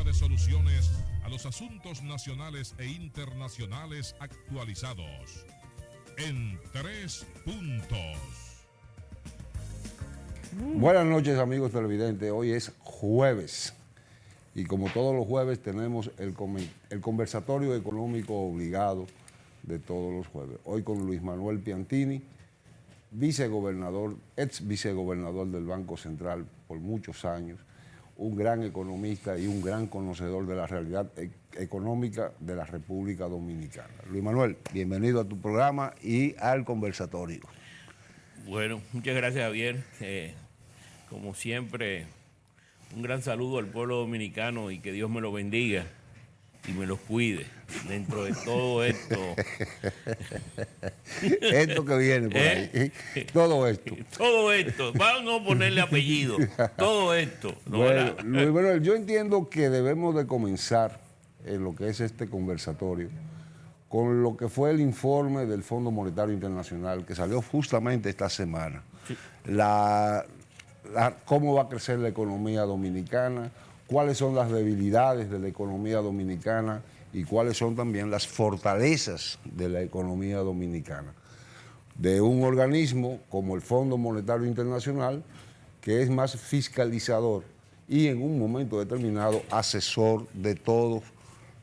dándole soluciones a los asuntos nacionales e internacionales actualizados. En 3 puntos. Buenas noches, amigos televidentes. Hoy es jueves y como todos los jueves tenemos el conversatorio económico obligado de todos los jueves. Hoy con Luis Manuel Piantini, vicegobernador, ex vicegobernador del Banco Central por muchos años, un gran economista y un gran conocedor de la realidad económica de la República Dominicana. Luis Manuel, bienvenido a tu programa y al conversatorio. Bueno, muchas gracias, Javier. Como siempre, un gran saludo al pueblo dominicano y que Dios me lo bendiga y me los cuide dentro de todo esto. Esto que viene por ahí. Todo esto. Todo esto. Vamos a ponerle apellido. Todo esto. ¿No? Bueno, Luis Manuel, yo entiendo que debemos de comenzar en lo que es este conversatorio con lo que fue el informe del Fondo Monetario Internacional que salió justamente esta semana. Sí. Cómo va a crecer la economía dominicana, cuáles son las debilidades de la economía dominicana y cuáles son también las fortalezas de la economía dominicana. De un organismo como el Fondo Monetario Internacional, que es más fiscalizador y en un momento determinado asesor de todos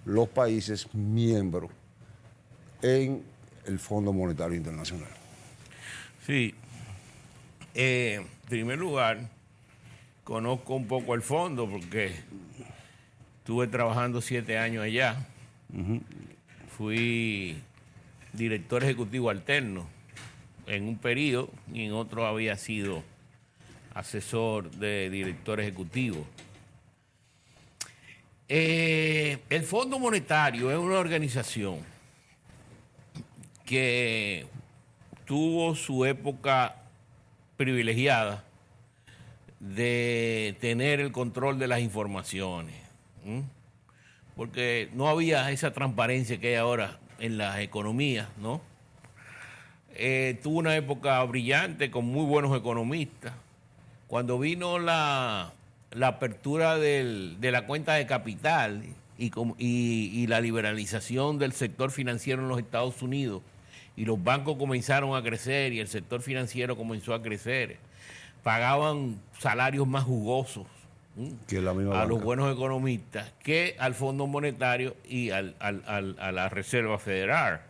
los países miembros en el Fondo Monetario Internacional. Sí. En primer lugar, conozco un poco el fondo porque estuve trabajando 7 años allá. Fui director ejecutivo alterno en un periodo y en otro había sido asesor de director ejecutivo. El Fondo Monetario es una organización que tuvo su época privilegiada de tener el control de las informaciones, porque no había esa transparencia que hay ahora en las economías, ¿no? Tuvo una época brillante con muy buenos economistas. Cuando vino la apertura de la cuenta de capital y la liberalización del sector financiero en los Estados Unidos, y los bancos comenzaron a crecer y el sector financiero comenzó a crecer, pagaban salarios más jugosos que la misma a banca. Los buenos economistas que al Fondo Monetario y a la Reserva Federal.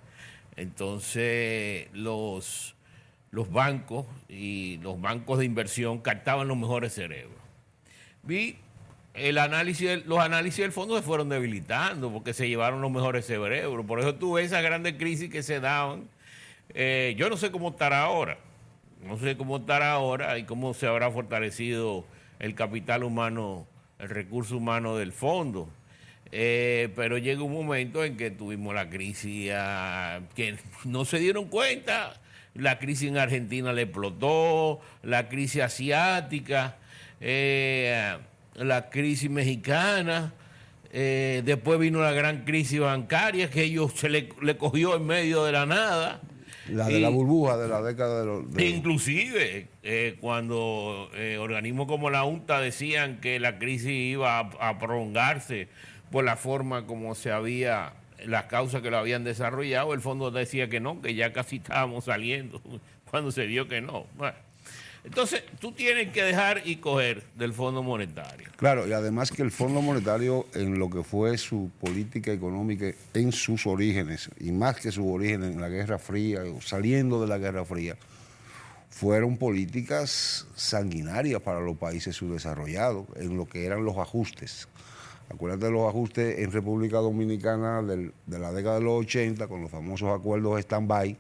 Entonces los bancos y los bancos de inversión captaban los mejores cerebros. Los análisis del fondo se fueron debilitando porque se llevaron los mejores cerebros. Por eso tuve esas grandes crisis que se daban. Yo no sé cómo estará ahora. No sé cómo estará ahora y cómo se habrá fortalecido el capital humano, el recurso humano del fondo. Pero llega un momento en que tuvimos la crisis que no se dieron cuenta. La crisis en Argentina le explotó, la crisis asiática, la crisis mexicana. Después vino la gran crisis bancaria que ellos se le cogió en medio de la nada. La de la burbuja de la década Inclusive, cuando organismos como la UNTA decían que la crisis iba a prolongarse por la forma como las causas que lo habían desarrollado, el fondo decía que no, que ya casi estábamos saliendo, cuando se vio que no. Bueno, entonces, tú tienes que dejar y coger del Fondo Monetario. Claro, y además que el Fondo Monetario, en lo que fue su política económica en sus orígenes, y más que sus orígenes en la Guerra Fría, o saliendo de la Guerra Fría, fueron políticas sanguinarias para los países subdesarrollados, en lo que eran los ajustes. Acuérdate de los ajustes en República Dominicana de la década de los 80, con los famosos acuerdos stand-by,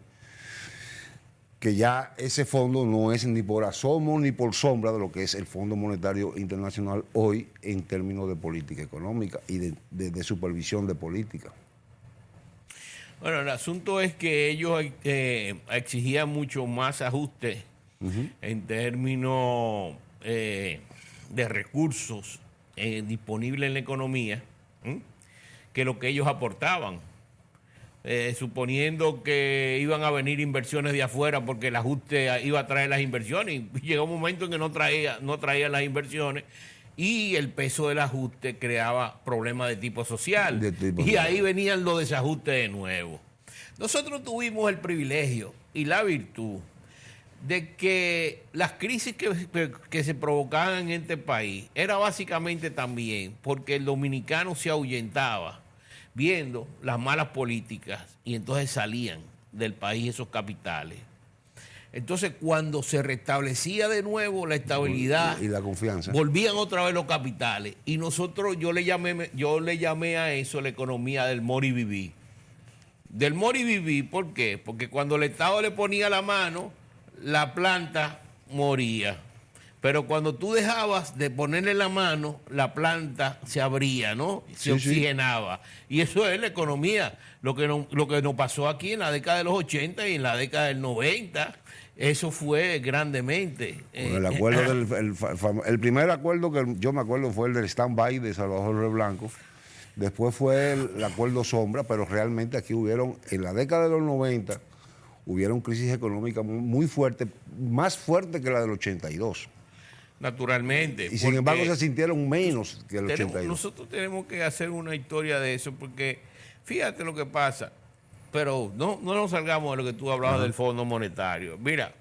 que ya ese fondo no es ni por asomo ni por sombra de lo que es el Fondo Monetario Internacional hoy en términos de política económica y de supervisión de política. Bueno, el asunto es que ellos exigían mucho más ajuste en términos de recursos disponibles en la economía que lo que ellos aportaban. Suponiendo que iban a venir inversiones de afuera porque el ajuste iba a traer las inversiones, y llegó un momento en que no traía las inversiones y el peso del ajuste creaba problemas de tipo social. Y social. ahí venían los desajustes de nuevo. Nosotros tuvimos el privilegio y la virtud de que las crisis que se provocaban en este país era básicamente también porque el dominicano se ahuyentaba viendo las malas políticas y entonces salían del país esos capitales. Entonces, cuando se restablecía de nuevo la estabilidad y la confianza, volvían otra vez los capitales. Y nosotros, yo le llamé a eso la economía del mori viví. Del mori viví, ¿por qué? Porque cuando el Estado le ponía la mano, la planta moría. Pero cuando tú dejabas de ponerle la mano, la planta se abría, ¿no? Se oxigenaba. Y eso es la economía. Lo que nos pasó aquí en la década de los 80 y en la década del 90, eso fue grandemente. Bueno, el acuerdo el primer acuerdo que yo me acuerdo fue el del stand-by de Salvador Rey Blanco. Después fue el acuerdo sombra, pero realmente aquí en la década de los 90, hubieron crisis económicas muy fuertes, más fuertes que la del 82. Naturalmente. Y sin embargo se sintieron menos que el 82. Nosotros tenemos que hacer una historia de eso, porque fíjate lo que pasa, pero no nos salgamos de lo que tú hablabas del Fondo Monetario. Mira,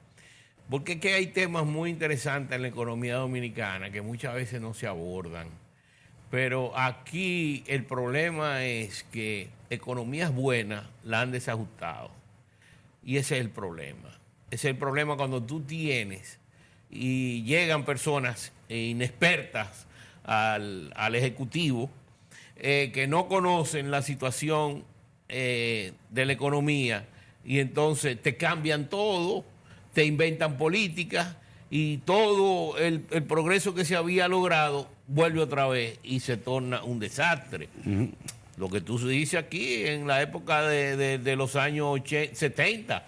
porque es que hay temas muy interesantes en la economía dominicana que muchas veces no se abordan. Pero aquí el problema es que economías buenas la han desajustado. Y ese es el problema. Ese es el problema cuando tú tienes y llegan personas inexpertas al Ejecutivo que no conocen la situación de la economía y entonces te cambian todo, te inventan políticas y todo el progreso que se había logrado vuelve otra vez y se torna un desastre. Lo que tú dices aquí en la época de los años 70.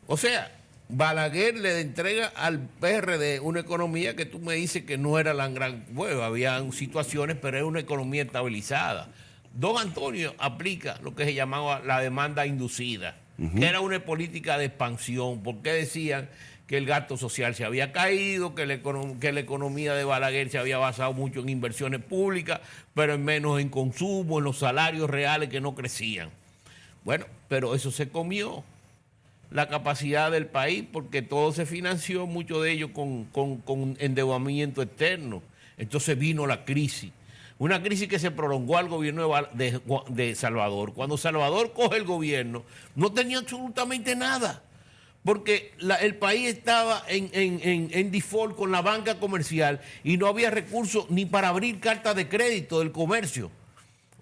O sea, Balaguer le entrega al PRD una economía que tú me dices que no era la gran... Bueno, habían situaciones, pero era una economía estabilizada. Don Antonio aplica lo que se llamaba la demanda inducida, que era una política de expansión, porque decían que el gasto social se había caído, que la economía de Balaguer se había basado mucho en inversiones públicas, pero en menos en consumo, en los salarios reales que no crecían. Bueno, pero eso se comió la capacidad del país porque todo se financió, mucho de ello con endeudamiento externo. Entonces vino la crisis. Una crisis que se prolongó al gobierno de Salvador. Cuando Salvador coge el gobierno, no tenía absolutamente nada. Porque el país estaba en default con la banca comercial y no había recursos ni para abrir cartas de crédito del comercio.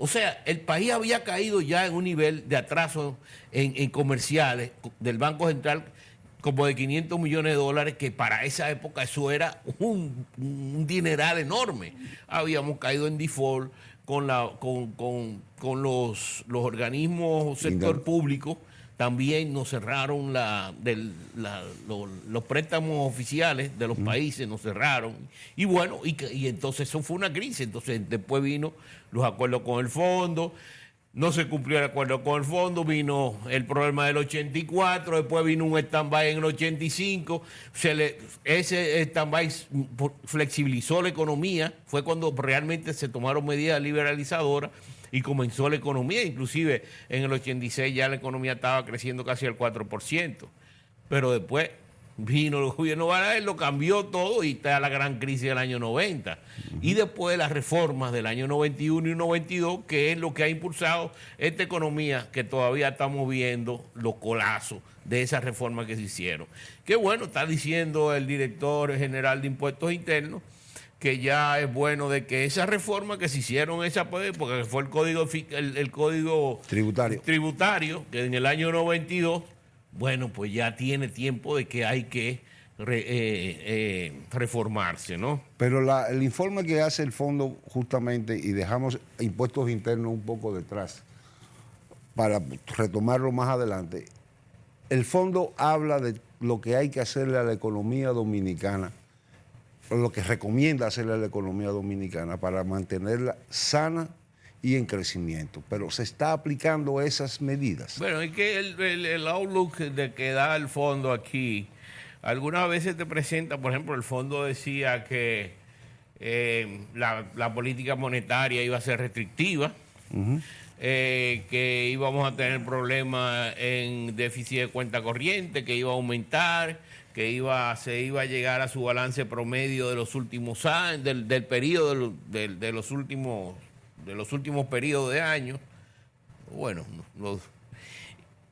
O sea, el país había caído ya en un nivel de atraso en comerciales del Banco Central como de 500 millones de dólares, que para esa época eso era un dineral enorme. Habíamos caído en default con los organismos sector público. También nos cerraron los préstamos oficiales de los países, nos cerraron. Y bueno, y entonces eso fue una crisis. Entonces después vino los acuerdos con el fondo, no se cumplió el acuerdo con el fondo, vino el problema del 84, después vino un stand-by en el 85. Ese stand-by flexibilizó la economía, fue cuando realmente se tomaron medidas liberalizadoras y comenzó la economía. Inclusive en el 86 ya la economía estaba creciendo casi al 4%. Pero después vino el gobierno Balaguer, lo cambió todo y está la gran crisis del año 90. Y después las reformas del año 91 y 92, que es lo que ha impulsado esta economía que todavía estamos viendo los colapsos de esas reformas que se hicieron. Qué bueno, está diciendo el director general de Impuestos Internos, que ya es bueno de que esas reformas que se hicieron porque fue el código tributario, que en el año 92, bueno, pues ya tiene tiempo de que hay que reformarse, ¿no? Pero el informe que hace el fondo justamente, y dejamos impuestos internos un poco detrás para retomarlo más adelante, el fondo habla de lo que hay que hacerle a la economía dominicana, lo que recomienda hacerle a la economía dominicana para mantenerla sana y en crecimiento. Pero se está aplicando esas medidas. Bueno, es que el outlook de que da el fondo aquí, algunas veces te presenta, por ejemplo, el fondo decía que la política monetaria iba a ser restrictiva, que íbamos a tener problemas en déficit de cuenta corriente, que iba a aumentar, que se iba a llegar a su balance promedio de los últimos años, del periodo de los últimos periodos de años. Bueno,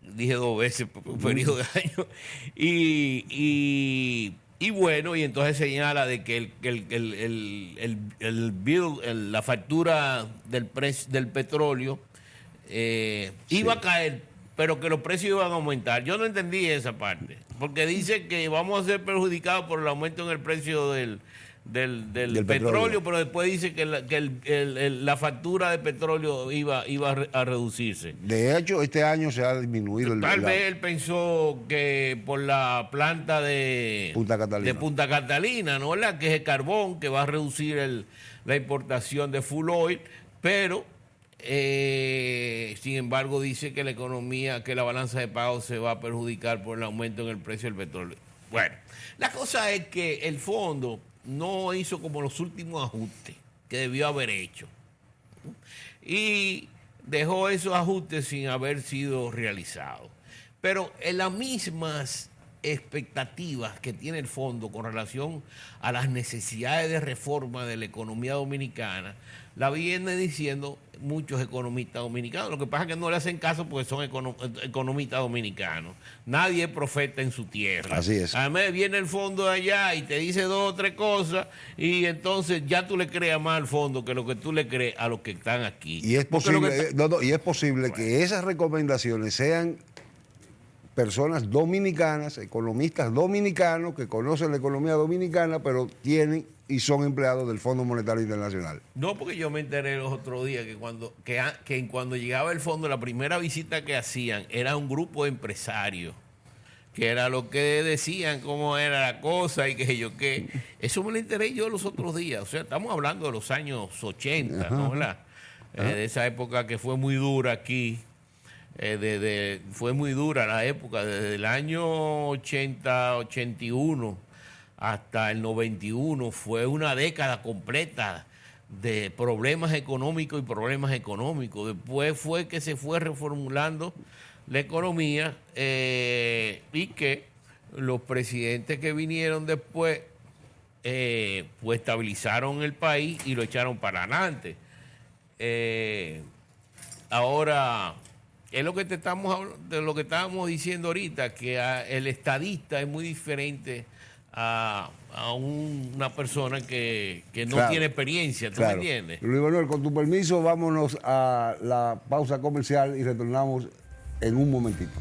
dije 2 veces periodo de años. Y bueno, y entonces señala de que la factura del petróleo iba a caer, pero que los precios iban a aumentar. Yo no entendí esa parte, porque dice que vamos a ser perjudicados por el aumento en el precio del petróleo, pero después dice que la factura de petróleo iba a reducirse. De hecho, este año se ha disminuido. Tal vez él pensó que por la planta de Punta Catalina, ¿no? Que es el carbón, que va a reducir la importación de fuel oil, pero sin embargo dice que la economía, que la balanza de pagos se va a perjudicar por el aumento en el precio del petróleo. Bueno, la cosa es que el fondo no hizo como los últimos ajustes que debió haber hecho y dejó esos ajustes sin haber sido realizados. Pero en las mismas expectativas que tiene el fondo con relación a las necesidades de reforma de la economía dominicana, la viene diciendo muchos economistas dominicanos. Lo que pasa es que no le hacen caso porque son economistas dominicanos. Nadie es profeta en su tierra. Así es. Además viene el fondo de allá y te dice 2 o 3 cosas y entonces ya tú le creas más al fondo que lo que tú le crees a los que están aquí. Y es posible, que esas recomendaciones sean personas dominicanas, economistas dominicanos que conocen la economía dominicana, pero tienen y son empleados del Fondo Monetario Internacional. No, porque yo me enteré los otros días que cuando llegaba el fondo, la primera visita que hacían era un grupo de empresarios, que era lo que decían, cómo era la cosa y qué sé yo qué. Eso me lo enteré yo los otros días. O sea, estamos hablando de los años 80, ¿no? ¿Verdad? De esa época que fue muy dura aquí. Fue muy dura la época, desde el año 80, 81 hasta el 91, fue una década completa de problemas económicos y problemas económicos. Después fue que se fue reformulando la economía y que los presidentes que vinieron después pues estabilizaron el país y lo echaron para adelante. Ahora, es lo que estábamos diciendo ahorita, que el estadista es muy diferente a una persona que no tiene experiencia, ¿tú me entiendes? Luis Manuel, con tu permiso, vámonos a la pausa comercial y retornamos en un momentito.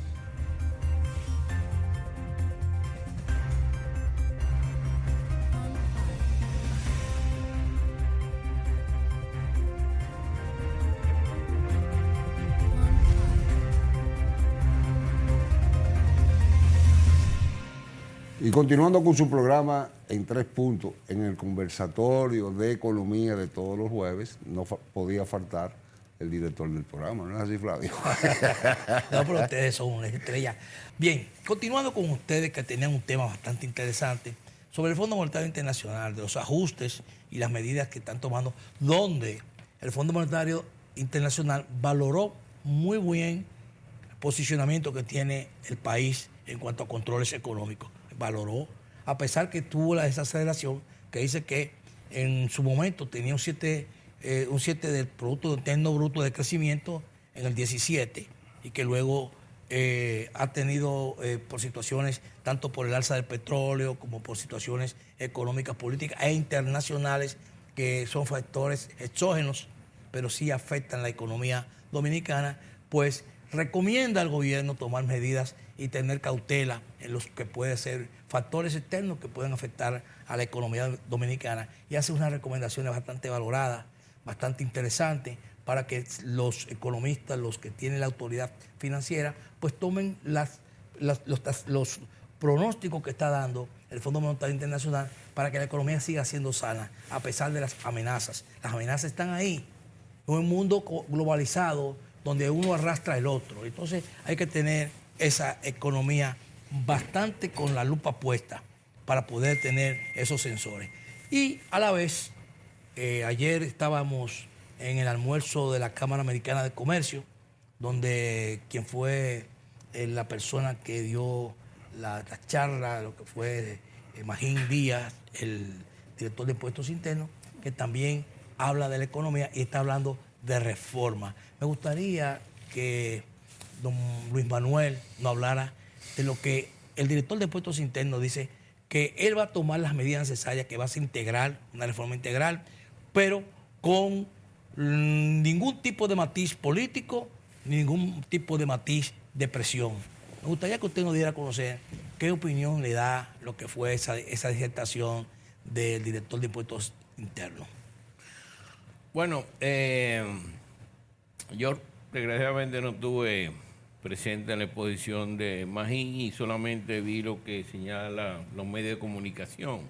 Y continuando con su programa en 3 puntos, en el conversatorio de economía de todos los jueves, no podía faltar el director del programa, ¿no es así, Flavio? No, pero ustedes son una estrella. Bien, continuando con ustedes que tenían un tema bastante interesante sobre el Fondo Monetario Internacional, de los ajustes y las medidas que están tomando, donde el Fondo Monetario Internacional valoró muy bien el posicionamiento que tiene el país en cuanto a controles económicos. Valoró, a pesar que tuvo la desaceleración, que dice que en su momento tenía un 7 del Producto Interno Bruto de crecimiento en el 17 y que luego ha tenido por situaciones, tanto por el alza del petróleo como por situaciones económicas, políticas e internacionales, que son factores exógenos, pero sí afectan la economía dominicana, pues recomienda al gobierno tomar medidas y tener cautela en los que pueden ser factores externos que pueden afectar a la economía dominicana, y hace unas recomendaciones bastante valoradas, bastante interesantes, para que los economistas, los que tienen la autoridad financiera, pues tomen los pronósticos que está dando el Fondo Monetario Internacional para que la economía siga siendo sana, a pesar de las amenazas. Las amenazas están ahí. En un mundo globalizado donde uno arrastra el otro. Entonces hay que tener esa economía bastante con la lupa puesta para poder tener esos sensores. Y a la vez Ayer estábamos en el almuerzo de la Cámara Americana de Comercio, donde quien fue la persona que dio la charla, lo que fue Magín Díaz, el director de Impuestos Internos, que también habla de la economía y está hablando de reforma. Me gustaría que don Luis Manuel nos hablara de lo que el director de Impuestos Internos dice, que él va a tomar las medidas necesarias, que va a ser integral, una reforma integral, pero con ningún tipo de matiz político, ningún tipo de matiz de presión. Me gustaría que usted nos diera a conocer qué opinión le da lo que fue esa disertación del director de Impuestos Internos. Bueno, yo desgraciadamente no estuve presente en la exposición de Magín y solamente vi lo que señala los medios de comunicación.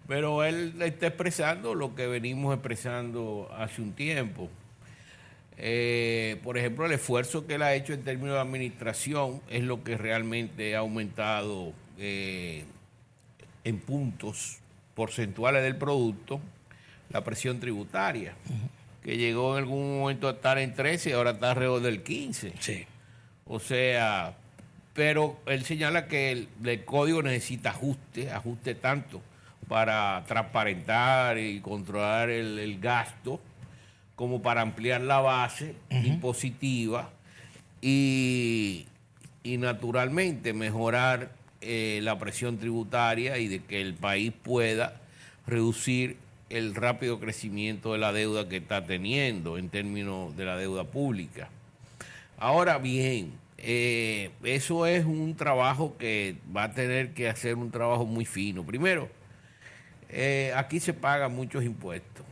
Pero él está expresando lo que venimos expresando hace un tiempo. Por ejemplo, el esfuerzo que él ha hecho en términos de administración es lo que realmente ha aumentado en puntos porcentuales del producto la presión tributaria, que llegó en algún momento a estar en 13 y ahora está alrededor del 15. Sí. O sea, pero él señala que el código necesita ajuste tanto para transparentar y controlar el gasto, como para ampliar la base impositiva y naturalmente mejorar la presión tributaria y de que el país pueda reducir el rápido crecimiento de la deuda que está teniendo en términos de la deuda pública. Ahora bien, eso es un trabajo que va a tener que hacer un trabajo muy fino. Primero, aquí se pagan muchos impuestos.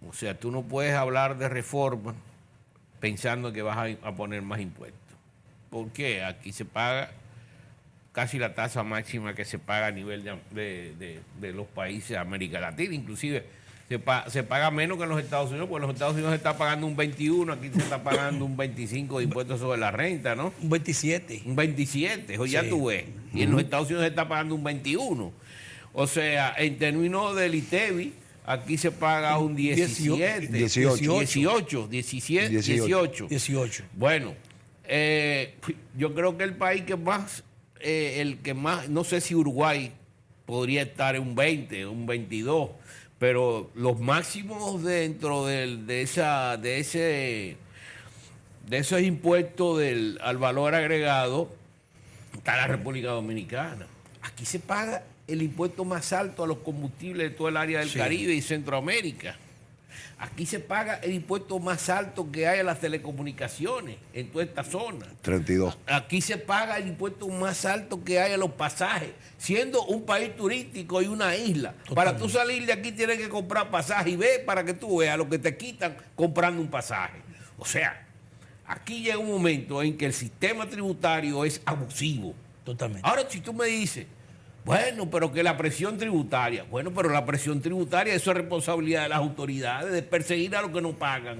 O sea, tú no puedes hablar de reforma pensando que vas a poner más impuestos. ¿Por qué? Aquí se paga casi la tasa máxima que se paga a nivel de los países de América Latina. Inclusive se paga menos que en los Estados Unidos, porque en los Estados Unidos se está pagando un 21, aquí se está pagando un 25 de impuestos sobre la renta, ¿no? Un 27. Un 27, eso ya Sí. tú ves. Y en los Estados Unidos se está pagando un 21. O sea, en términos del ITEVI, aquí se paga un 17. 18. Bueno, yo creo que el país que más, no sé si Uruguay podría estar en un 20, un 22, pero los máximos dentro de esos impuestos al valor agregado está la República Dominicana. Aquí se paga el impuesto más alto a los combustibles de todo el área del Caribe y Centroamérica. Aquí se paga el impuesto más alto que hay a las telecomunicaciones en toda esta zona. 32. Aquí se paga el impuesto más alto que hay a los pasajes, siendo un país turístico y una isla. Totalmente. Para tú salir de aquí tienes que comprar pasaje y ve para que tú veas lo que te quitan comprando un pasaje. O sea, aquí llega un momento en que el sistema tributario es abusivo. Totalmente. Ahora, si tú me dices, bueno, pero que la presión tributaria, bueno, pero la presión tributaria, eso es responsabilidad de las autoridades, de perseguir a los que no pagan,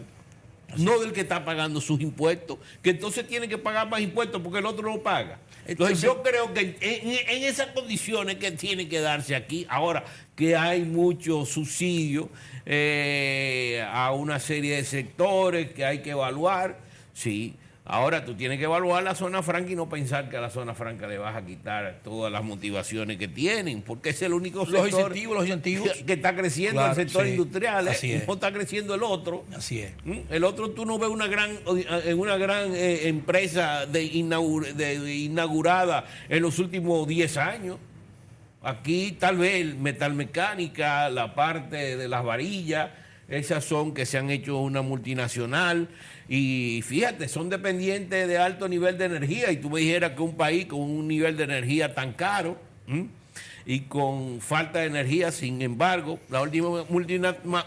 no del que está pagando sus impuestos, que entonces tiene que pagar más impuestos porque el otro no paga. Entonces yo creo que en esas condiciones que tiene que darse aquí, ahora que hay mucho subsidio a una serie de sectores que hay que evaluar, sí. Ahora tú tienes que evaluar la zona franca y no pensar que a la zona franca le vas a quitar todas las motivaciones que tienen, porque es el único sector Los incentivos. que está creciendo, Claro, el sector sí. industrial, Así es. no está creciendo el otro. Así es. El otro tú no ves una gran empresa inaugurada en los últimos 10 años. Aquí tal vez metalmecánica, la parte de las varillas, esas son que se han hecho una multinacional y fíjate, son dependientes de alto nivel de energía y tú me dijeras que un país con un nivel de energía tan caro y con falta de energía, sin embargo, la última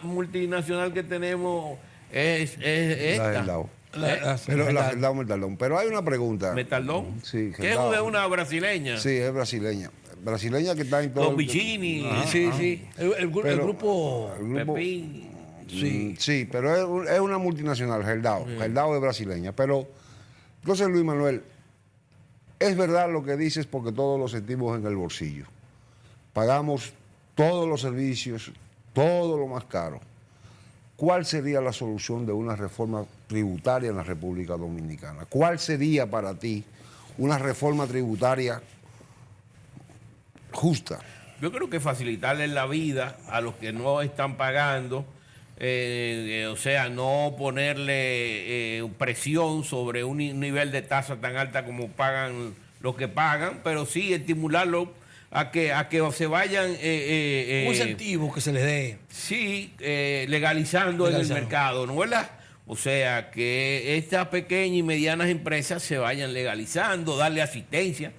multinacional que tenemos es esta. Gerdau. La Metaldón. Pero hay una pregunta. Metaldón. Sí, que es de una brasileña. Sí, es brasileña. Brasileña que está en todo. Los Vicini. Sí, sí. El grupo. Pepín. Sí, pero es una multinacional, Gerdau. Gerdau es brasileña. Pero, entonces, Luis Manuel, es verdad lo que dices porque todos lo sentimos en el bolsillo. Pagamos todos los servicios, todo lo más caro. ¿Cuál sería la solución de una reforma tributaria en la República Dominicana? ¿Cuál sería para ti una reforma tributaria justa? Yo creo que facilitarle la vida a los que no están pagando, o sea, no ponerle presión sobre un nivel de tasa tan alta como pagan los que pagan, pero sí estimularlo a que se vayan... un incentivo que se les dé. Sí, legalizando en el mercado, ¿no verdad? O sea, que estas pequeñas y medianas empresas se vayan legalizando, darle asistencia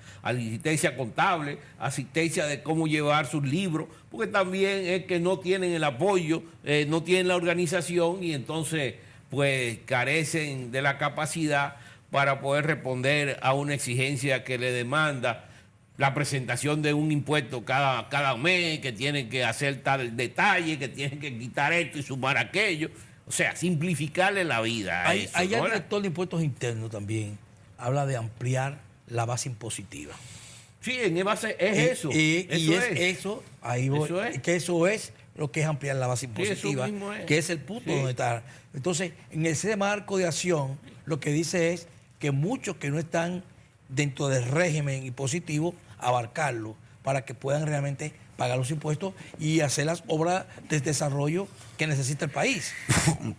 contable, asistencia de cómo llevar sus libros, porque también es que no tienen el apoyo, no tienen la organización y entonces pues carecen de la capacidad para poder responder a una exigencia que le demanda la presentación de un impuesto cada mes, que tienen que hacer tal detalle, que tienen que quitar esto y sumar aquello. O sea, simplificarle la vida a eso. Allá el director de impuestos internos también habla de ampliar la base impositiva. Sí, en base es eso. Ahí voy. Que eso es lo que es ampliar la base impositiva, sí, eso mismo es. que es el punto donde está. Entonces, en ese marco de acción, lo que dice es que muchos que no están dentro del régimen impositivo, abarcarlo para que puedan realmente pagar los impuestos y hacer las obras de desarrollo que necesita el país.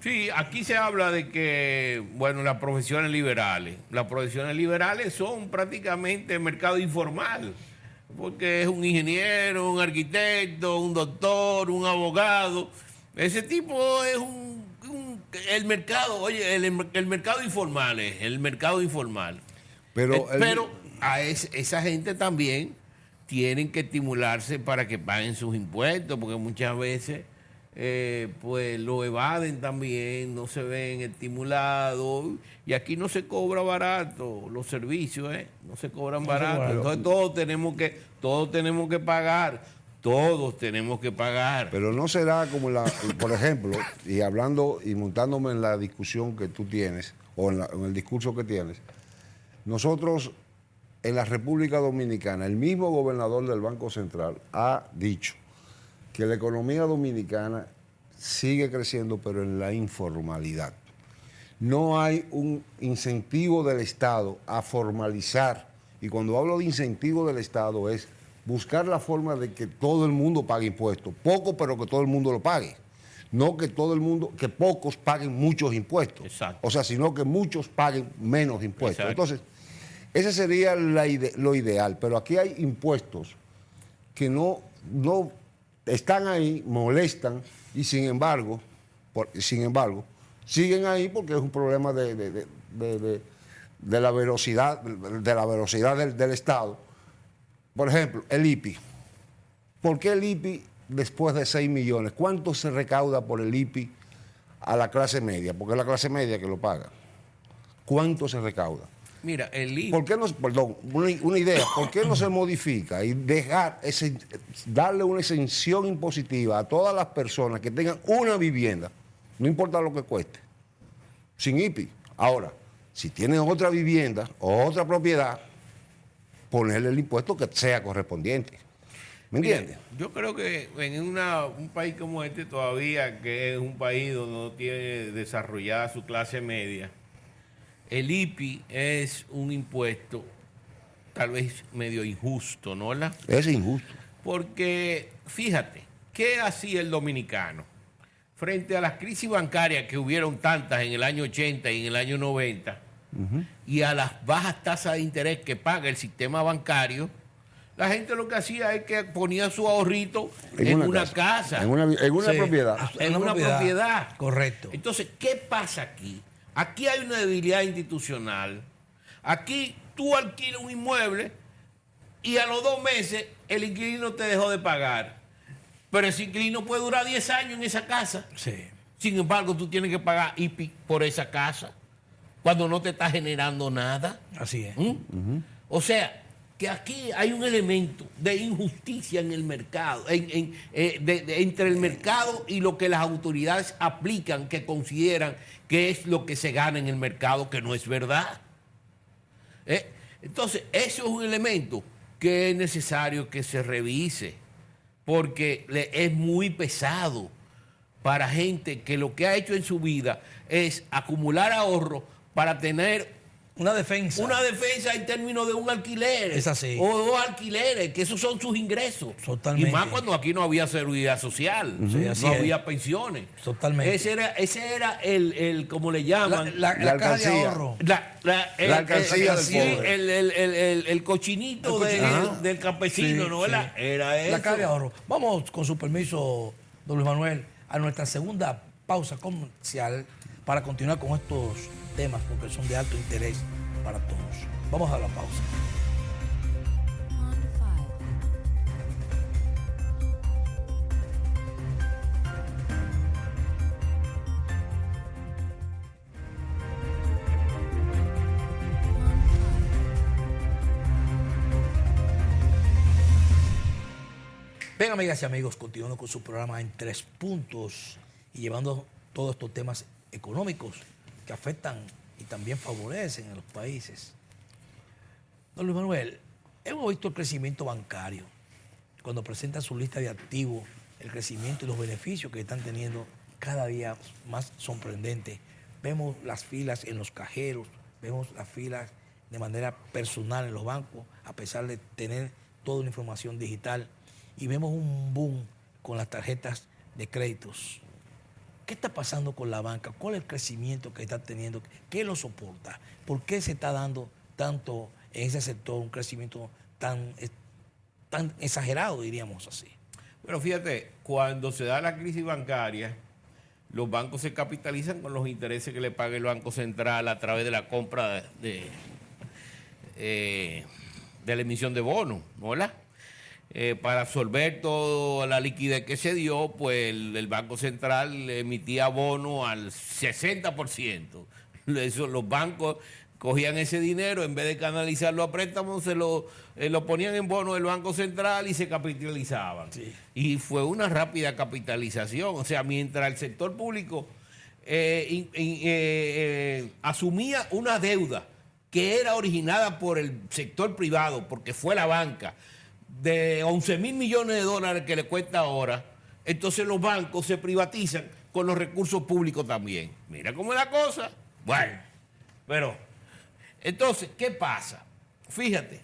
Sí, aquí se habla de que, bueno, las profesiones liberales son prácticamente el mercado informal, porque es un ingeniero, un arquitecto, un doctor, un abogado. Ese tipo es el mercado, oye, el mercado informal es el mercado informal. Pero a esa gente también tienen que estimularse para que paguen sus impuestos, porque muchas veces pues lo evaden también, no se ven estimulados, y aquí no se cobra barato los servicios, no se cobran barato. Entonces todos tenemos que pagar. Pero no será como por ejemplo, y hablando y montándome en la discusión que tú tienes, o en el discurso que tienes, nosotros en la República Dominicana, el mismo gobernador del Banco Central ha dicho que la economía dominicana sigue creciendo, pero en la informalidad. No hay un incentivo del Estado a formalizar, y cuando hablo de incentivo del Estado es buscar la forma de que todo el mundo pague impuestos, poco pero que todo el mundo lo pague. No que que pocos paguen muchos impuestos. Exacto. O sea, sino que muchos paguen menos impuestos. Exacto. Entonces, ese sería lo ideal, pero aquí hay impuestos que no están ahí, molestan y sin embargo, siguen ahí porque es un problema de la velocidad, del Estado. Por ejemplo, el IPI. ¿Por qué el IPI después de 6 millones? ¿Cuánto se recauda por el IPI a la clase media? Porque es la clase media que lo paga. ¿Cuánto se recauda? Mira, el IPI... ¿Por qué no, una idea, ¿por qué no se modifica y darle una exención impositiva a todas las personas que tengan una vivienda, no importa lo que cueste, sin IPI? Ahora, si tienen otra vivienda o otra propiedad, ponerle el impuesto que sea correspondiente. ¿Me entiendes? Yo creo que en un país como este todavía, que es un país donde no tiene desarrollada su clase media, el IPI es un impuesto tal vez medio injusto, ¿no? Es injusto. Porque, fíjate, ¿qué hacía el dominicano? Frente a las crisis bancarias que hubieron tantas en el año 80 y en el año 90, y a las bajas tasas de interés que paga el sistema bancario, la gente lo que hacía es que ponía su ahorrito en una casa. En una propiedad. En una propiedad. Correcto. Entonces, ¿qué pasa aquí? Aquí hay una debilidad institucional. Aquí tú alquilas un inmueble y a los 2 meses el inquilino te dejó de pagar. Pero ese inquilino puede durar 10 años en esa casa. Sí. Sin embargo, tú tienes que pagar IPI por esa casa cuando no te está generando nada. Así es. O sea, que aquí hay un elemento de injusticia en el mercado, entre el mercado y lo que las autoridades aplican, que consideran que es lo que se gana en el mercado, que no es verdad. Entonces, eso es un elemento que es necesario que se revise. porque es muy pesado para gente que lo que ha hecho en su vida es acumular ahorro para tener Una defensa. una defensa en términos de un alquiler. Es así. O dos alquileres, que esos son sus ingresos. Totalmente. Y más cuando aquí no había seguridad social, Sí, así no es. había pensiones. Totalmente. Ese era el como le llaman. La caja de alcancía. ahorro. La alcancía del pobre. El cochinito, El cochinito. del campesino, Sí, ¿no? sí. Era eso. La caja de ahorro. Vamos, con su permiso, don Luis Manuel, a nuestra segunda pausa comercial para continuar con estos temas porque son de alto interés para todos. Vamos a la pausa. On 5. On 5. Ven, amigas y amigos, continuando con su programa en 3 puntos y llevando todos estos temas económicos que afectan y también favorecen a los países. Don Luis Manuel, hemos visto el crecimiento bancario cuando presenta su lista de activos, el crecimiento y los beneficios que están teniendo cada día más sorprendentes. Vemos las filas en los cajeros, vemos las filas de manera personal en los bancos, a pesar de tener toda una información digital, y vemos un boom con las tarjetas de créditos. ¿Qué está pasando con la banca? ¿Cuál es el crecimiento que está teniendo? ¿Qué lo soporta? ¿Por qué se está dando tanto en ese sector un crecimiento tan exagerado, diríamos así? Pero fíjate, cuando se da la crisis bancaria, los bancos se capitalizan con los intereses que le paga el Banco Central a través de la compra de la emisión de bonos, ¿verdad? Para absorber toda la liquidez que se dio, pues el Banco Central emitía bonos al 60%. Los bancos cogían ese dinero, en vez de canalizarlo a préstamos, lo ponían en bonos del Banco Central y se capitalizaban. Sí. Y fue una rápida capitalización. O sea, mientras el sector público asumía una deuda que era originada por el sector privado, porque fue la banca, de 11.000 millones de dólares que le cuesta ahora, entonces los bancos se privatizan con los recursos públicos también. Mira cómo es la cosa. Bueno, pero, entonces, ¿qué pasa? Fíjate,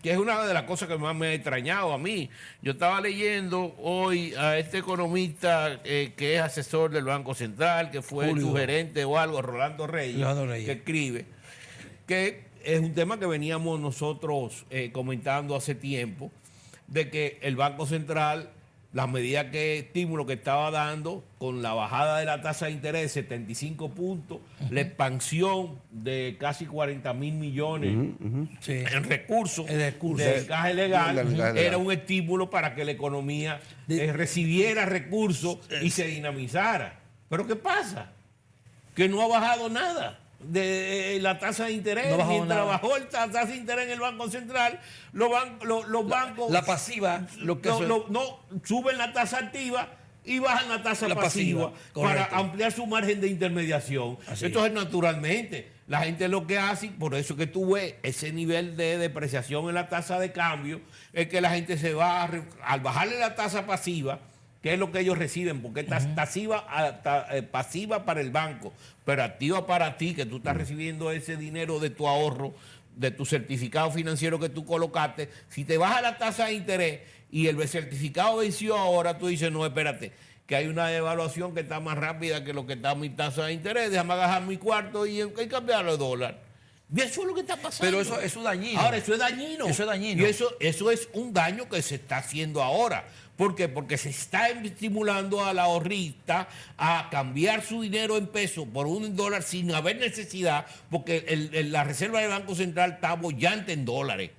que es una de las cosas que más me ha extrañado a mí. Yo estaba leyendo hoy a este economista que es asesor del Banco Central, que fue Julio. su gerente o algo, Rolando Reyes, que escribe, que es un tema que veníamos nosotros comentando hace tiempo, de que el Banco Central, las medidas estímulo que estaba dando, con la bajada de la tasa de interés, 75 puntos, la expansión de casi 40.000 millones Sí. en recursos En recursos. del caja legal, Del caja legal. era un estímulo para que la economía recibiera recursos y se dinamizara. Pero ¿qué pasa? Que no ha bajado nada de la tasa de interés. No bajó Mientras nada. bajó la tasa de interés en el Banco Central, los bancos La pasiva, lo que no suben la tasa activa y bajan la tasa La pasiva, pasiva, para correcto. ampliar su margen de intermediación. Así Entonces, naturalmente, la gente lo que hace, por eso que tú ves ese nivel de depreciación en la tasa de cambio, es que la gente se va, al bajarle la tasa pasiva, que es lo que ellos reciben, porque es pasiva para el banco, pero activa para ti, que tú estás recibiendo ese dinero de tu ahorro, de tu certificado financiero que tú colocaste. Si te baja la tasa de interés y el certificado venció ahora, tú dices, no, espérate, que hay una devaluación que está más rápida que lo que está mi tasa de interés, déjame bajar mi cuarto y cambiarlo de dólar. Y eso es lo que está pasando. Pero eso es dañino. Ahora, eso es dañino. Eso es dañino. Y eso es un daño que se está haciendo ahora. ¿Por qué? Porque se está estimulando al ahorrista a cambiar su dinero en pesos por $1 sin haber necesidad, porque la reserva del Banco Central está bollante en dólares.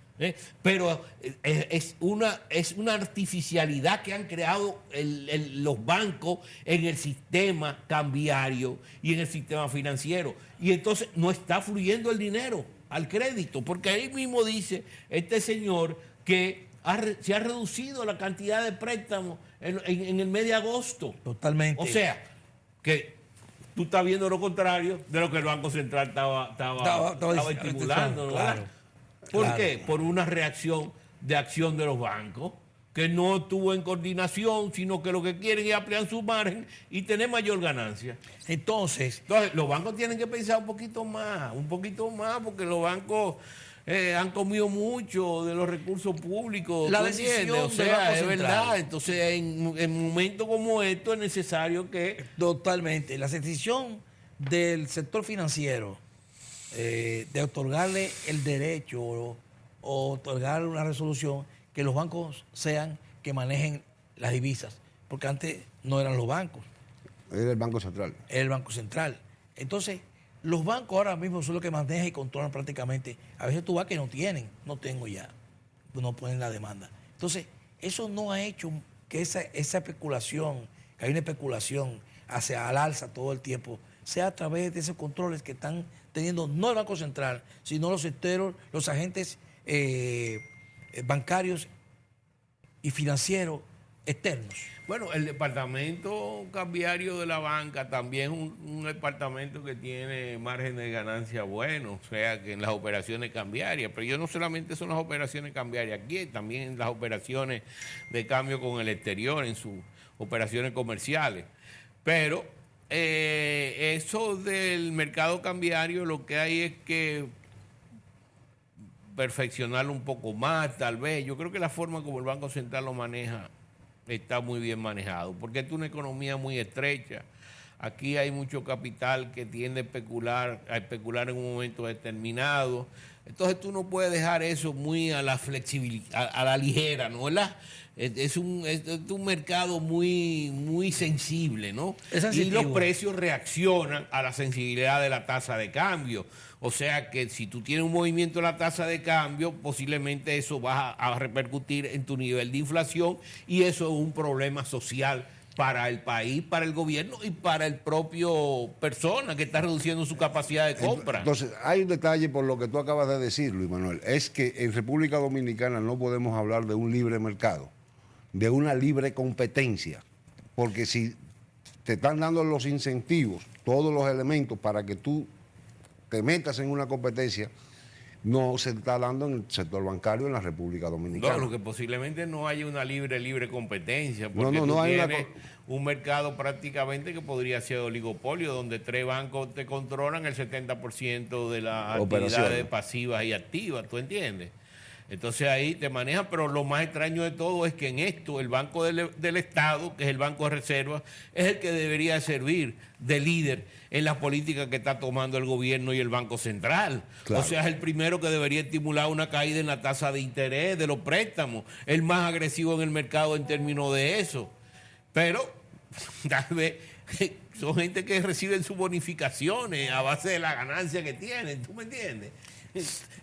Pero es una artificialidad que han creado los bancos en el sistema cambiario y en el sistema financiero. Y entonces no está fluyendo el dinero al crédito, porque ahí mismo dice este señor que se ha reducido la cantidad de préstamos en el mes de agosto. Totalmente. O sea, que tú estás viendo lo contrario de lo que el Banco Central estaba estimulando, ¿no? Claro. ¿Por Claro. qué? Por una reacción de acción de los bancos. que no estuvo en coordinación, sino que lo que quieren es ampliar su margen y tener mayor ganancia. Entonces, Los bancos tienen que pensar un poquito más, porque los bancos han comido mucho de los recursos públicos. La ¿tú decisión entiendes? O del sea, Banco es Central. verdad. Entonces, en momentos como estos es necesario que... totalmente, la decisión del sector financiero de otorgarle el derecho o otorgarle una resolución que los bancos sean que manejen las divisas, porque antes no eran los bancos, Era el Banco Central. era el Banco Central. Entonces, los bancos ahora mismo son los que manejan y controlan prácticamente. A veces tú vas que no tienen, no tengo ya, no ponen la demanda. Entonces, eso no ha hecho que esa especulación, que hay una especulación hacia al alza todo el tiempo, sea a través de esos controles que están teniendo no el Banco Central, sino los sectores, los agentes bancarios y financieros externos. Bueno, el departamento cambiario de la banca también es un departamento que tiene margen de ganancia bueno, o sea que en las operaciones cambiarias, pero yo no solamente son las operaciones cambiarias aquí, también en las operaciones de cambio con el exterior, en sus operaciones comerciales. Pero eso del mercado cambiario lo que hay es que perfeccionarlo un poco más, tal vez. Yo creo que la forma como el Banco Central lo maneja está muy bien manejado, porque es una economía muy estrecha. Aquí hay mucho capital que tiende a especular en un momento determinado. Entonces tú no puedes dejar eso muy a la flexibilidad, a la ligera, ¿no? ¿Verdad? Es un mercado muy sensible, ¿no? Es Y sensitivo. los precios reaccionan a la sensibilidad de la tasa de cambio. O sea que si tú tienes un movimiento de la tasa de cambio, posiblemente eso va a repercutir en tu nivel de inflación y eso es un problema social para el país, para el gobierno y para el propio persona que está reduciendo su capacidad de compra. Entonces, hay un detalle por lo que tú acabas de decir, Luis Manuel, es que en República Dominicana no podemos hablar de un libre mercado, de una libre competencia, porque si te están dando los incentivos, todos los elementos para que tú te metas en una competencia, no se está dando en el sector bancario en la República Dominicana. No, lo que posiblemente no haya una libre competencia, porque No, tú hay una tienes un mercado prácticamente que podría ser oligopolio, donde 3 bancos te controlan el 70% de las Operaciones. actividades pasivas y activas, ¿tú entiendes? Entonces ahí te manejan, pero lo más extraño de todo es que en esto el Banco del Estado, que es el Banco de Reserva, es el que debería servir de líder en las políticas que está tomando el gobierno y el Banco Central. Claro. O sea, es el primero que debería estimular una caída en la tasa de interés de los préstamos, el más agresivo en el mercado en términos de eso. Pero tal vez son gente que reciben sus bonificaciones a base de la ganancia que tienen, ¿tú me entiendes?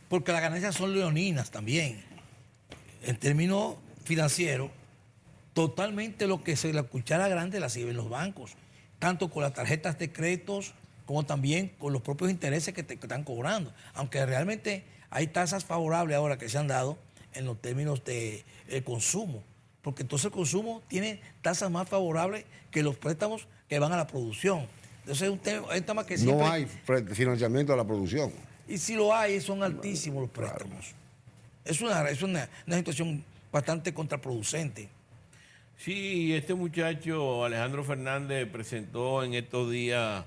Porque las ganancias son leoninas también. En términos financieros, totalmente lo que se la cuchara grande la sirven los bancos, tanto con las tarjetas de créditos como también con los propios intereses que te están cobrando. Aunque realmente hay tasas favorables ahora que se han dado en los términos de consumo, porque entonces el consumo tiene tasas más favorables que los préstamos que van a la producción. Entonces es un tema que siempre... No hay financiamiento a la producción. Y si lo hay, son altísimos los préstamos. Es una situación bastante contraproducente. Sí, este muchacho Alejandro Fernández presentó en estos días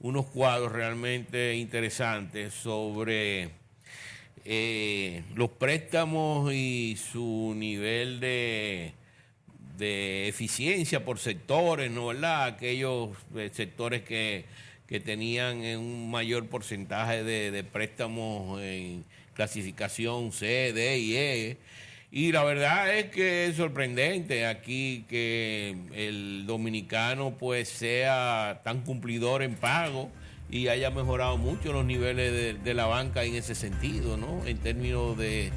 unos cuadros realmente interesantes sobre los préstamos y su nivel de eficiencia por sectores, ¿no? ¿Verdad? Aquellos sectores que tenían un mayor porcentaje de préstamos en clasificación C, D y E. Y la verdad es que es sorprendente aquí que el dominicano pues sea tan cumplidor en pago y haya mejorado mucho los niveles de la banca en ese sentido, ¿no? En términos de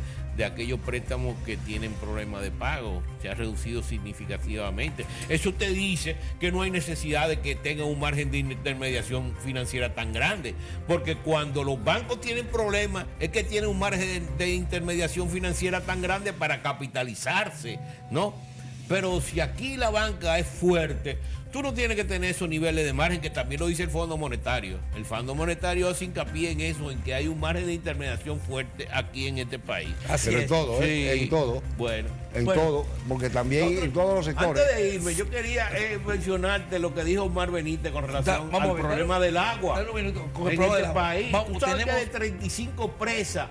aquellos préstamos que tienen problemas de pago, se ha reducido significativamente. Eso te dice que no hay necesidad de que tengan un margen de intermediación financiera tan grande, porque cuando los bancos tienen problemas es que tienen un margen de intermediación financiera tan grande para capitalizarse, ¿no? Pero si aquí la banca es fuerte, tú no tienes que tener esos niveles de margen, que también lo dice el Fondo Monetario. El Fondo Monetario hace hincapié en eso, en que hay un margen de intermediación fuerte aquí en este país. Así Pero es. en todo, Sí. en todo. Bueno. En Bueno, todo, porque también en todos los sectores. antes de irme, yo quería mencionarte lo que dijo Omar Benítez con relación Vamos a al ver, problema del agua dale un minuto, con el en problema este del agua. país. Vamos, Tú sabes tenemos- que de 35 presas,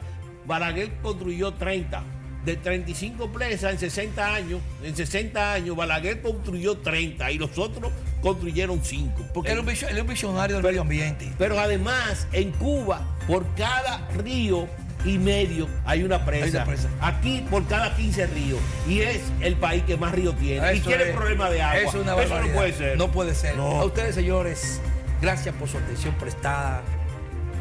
Balaguer construyó 30. De 35 presas en 60 años, Balaguer construyó 30 y los otros construyeron 5. Él es un visionario del medio ambiente. Pero además, en Cuba, por cada río y medio hay una presa. Hay una presa. Aquí, por cada 15 ríos. Y es el país que más ríos tiene. Y Eso tiene es- problema de agua. Eso es una no barbaridad. puede ser. No puede ser. No. A ustedes, señores, gracias por su atención prestada.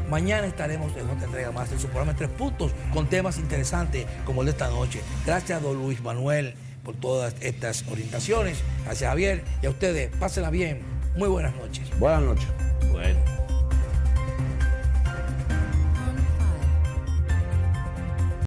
Mañana estaremos en otra entrega más de su programa en 3 puntos con temas interesantes como el de esta noche. Gracias a don Luis Manuel por todas estas orientaciones. Gracias, Javier. Y a ustedes, pásenla bien. Muy buenas noches. Buenas noches. Bueno.